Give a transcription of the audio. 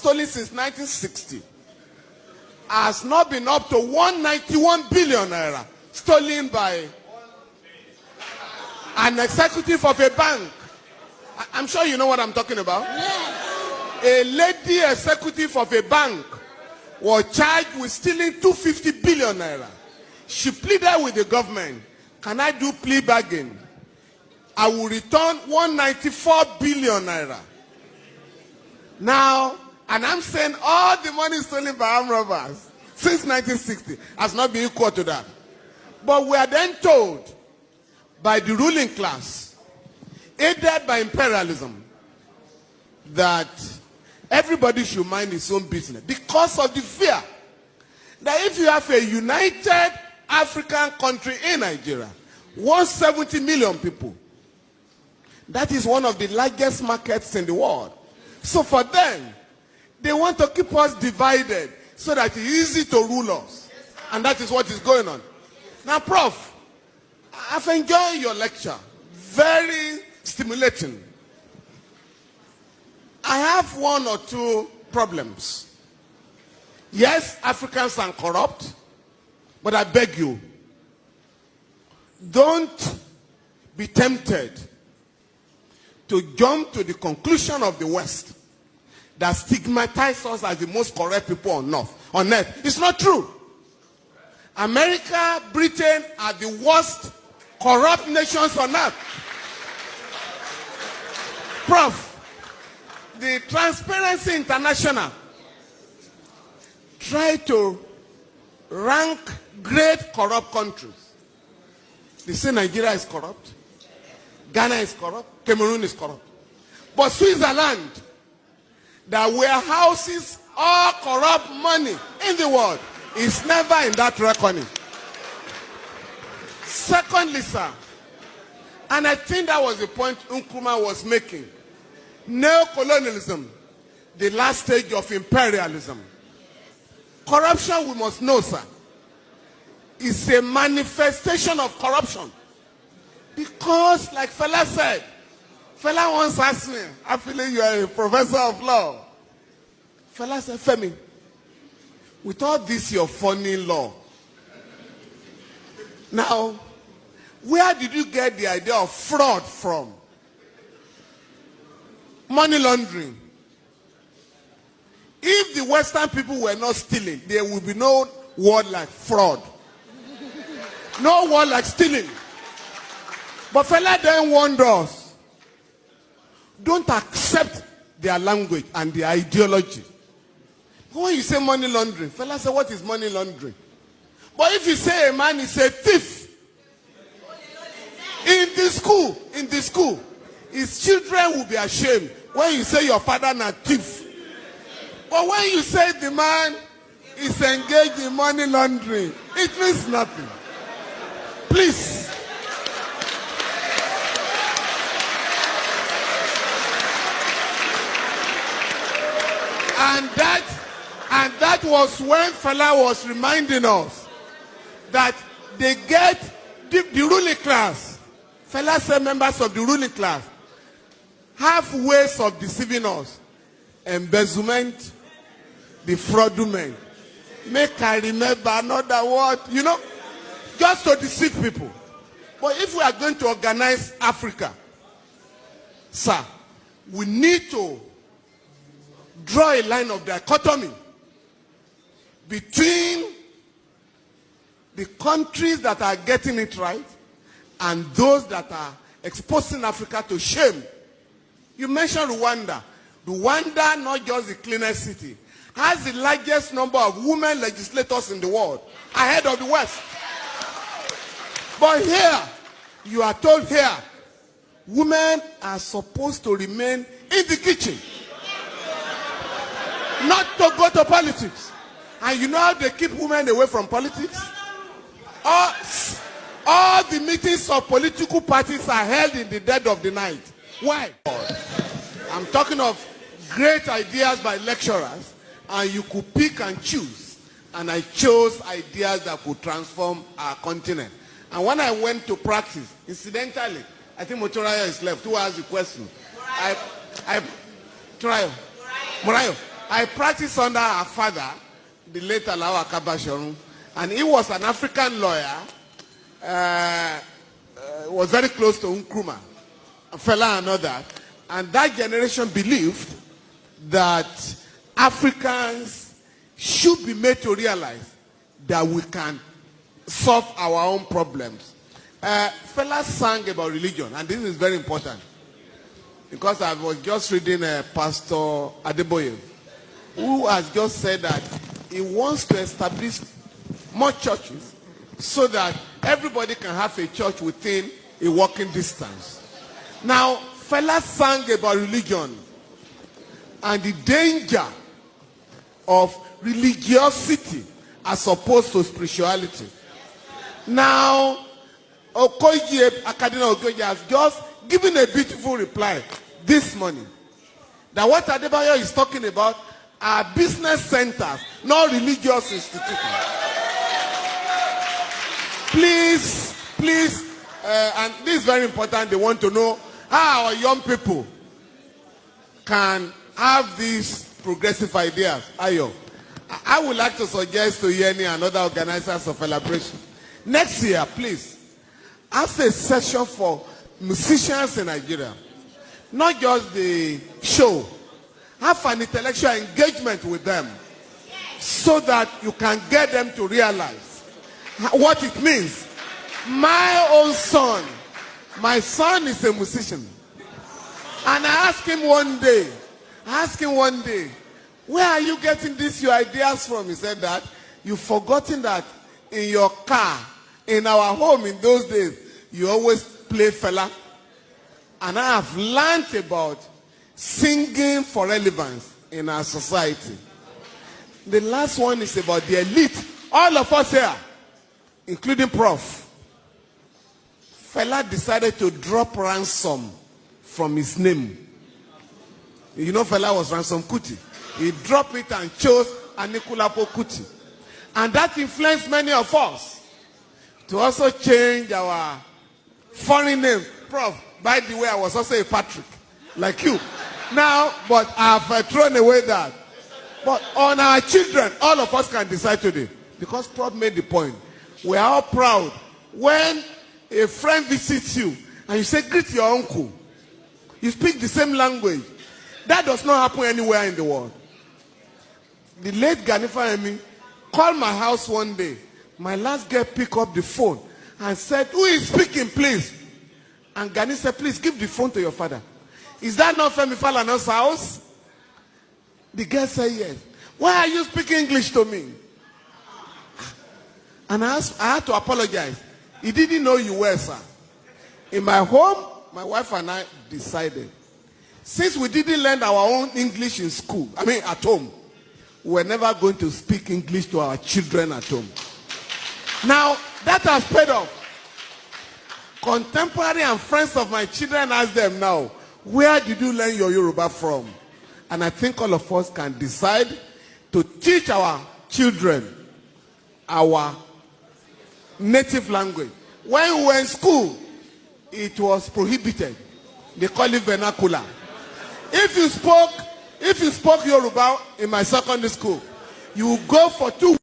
stolen since 1960 has not been up to 191 billion naira stolen by an executive of a bank. I'm sure you know what I'm talking about. Yes. A lady executive of a bank was charged with stealing 250 billion naira. She pleaded with the government, can I do plea bargain? I will return 194 billion naira. Now, and I'm saying all the money stolen by armed robbers since 1960 has not been equal to that. But we are then told by the ruling class, aided by imperialism, that everybody should mind his own business because of the fear that if you have a united African country in Nigeria, 170 million people, that is one of the largest markets in the world. So for them, they want to keep us divided so that it's easy to rule us. And that is what is going on. Now, Prof, I've enjoyed your lecture. Very stimulating. I have one or two problems. Yes, Africans are corrupt, but I beg you, don't be tempted to jump to the conclusion of the West that stigmatizes us as the most corrupt people on earth. It's not true. America, Britain are the worst corrupt nations on earth. Prof, the Transparency International try to rank great corrupt countries. They say Nigeria is corrupt, Ghana is corrupt, Cameroon is corrupt. But Switzerland, that warehouses all corrupt money in the world, is never in that reckoning. Secondly, sir, and I think that was the point Nkrumah was making, neocolonialism, the last stage of imperialism. Corruption, we must know, sir, is a manifestation of corruption. Because, like Fela said, Fela once asked me, I feel you are a professor of law. Fela said, Femi, with all this your funny law, now, where did you get the idea of fraud from? Money laundering. If the Western people were not stealing, there would be no word like fraud. No word like stealing. But Fela then warned us, don't accept their language and their ideology. When you say money laundering, Fela said, what is money laundering? But if you say a man is a thief, in the school, his children will be ashamed when you say your father is a thief. But when you say the man is engaged in money laundering, it means nothing. Please. And that was when Fela was reminding us that they get the ruling class. Fela said members of the ruling class have ways of deceiving us. Embezzlement, defraudment. Make I remember another word, just to deceive people. But if we are going to organize Africa, sir, we need to draw a line of dichotomy between the countries that are getting it right and those that are exposing Africa to shame. You mentioned Rwanda. Rwanda, not just the cleanest city, has the largest number of women legislators in the world, ahead of the West. But here, you are told here, women are supposed to remain in the kitchen, not to go to politics. And you know how they keep women away from politics? All the meetings of political parties are held in the dead of the night. Why? I'm talking of great ideas by lecturers, and you could pick and choose. And I chose ideas that could transform our continent. And when I went to practice, incidentally, I think Motoraya is left. Who asked the question? Morayo. I practiced under our father, the late Alawa Kabashorun, and he was an African lawyer, was very close to Nkrumah, Fela and all that. And that generation believed that Africans should be made to realize that we can solve our own problems. Fela sang about religion, and this is very important. Because I was just reading Pastor Adeboye, who has just said that he wants to establish more churches so that everybody can have a church within a walking distance. Now, Fela sang about religion and the danger of religiosity as opposed to spirituality. Now, Okoye, Akadina Okoye has just given a beautiful reply this morning. That what Adebayo is talking about are business centers, not religious institutions. Please, and this is very important, they want to know how our young people can have these progressive ideas. Ayo, I would like to suggest to Yeni and other organizers of celebration, next year, please, have a session for musicians in Nigeria. Not just the show. Have an intellectual engagement with them so that you can get them to realize what it means. My own son, my son is a musician. And I asked him one day, where are you getting your ideas from? He said that you've forgotten that in your car, in our home in those days, you always play Fela. And I have learned about singing for relevance in our society. The last one is about the elite. All of us here, including Prof. Fela decided to drop ransom from his name. You know Fela was Ransom Kuti. He dropped it and chose Anikulapo Kuti. And that influenced many of us to also change our foreign name. Prof, by the way, I was also a Patrick, like you. Now, but I've thrown away that. But on our children, all of us can decide today. Because Prof made the point. We are all proud. When a friend visits you and you say, greet your uncle. You speak the same language. That does not happen anywhere in the world. The late Ganifa Emi called my house one day. My last girl picked up the phone and said, who is speaking, please? And Gani said, please give the phone to your father. Is that not Femi Falana's house? The girl said, yes. Why are you speaking English to me? And I had to apologize. He didn't know you were, sir. In my home, my wife and I decided, since we didn't learn our own English in school, at home, we're never going to speak English to our children at home. Now, that has paid off. Contemporary and friends of my children ask them now, where did you learn your Yoruba from? And I think all of us can decide to teach our children our native language. When we were in school, it was prohibited. They call it vernacular. If you spoke Yoruba in my secondary school, you would go for 2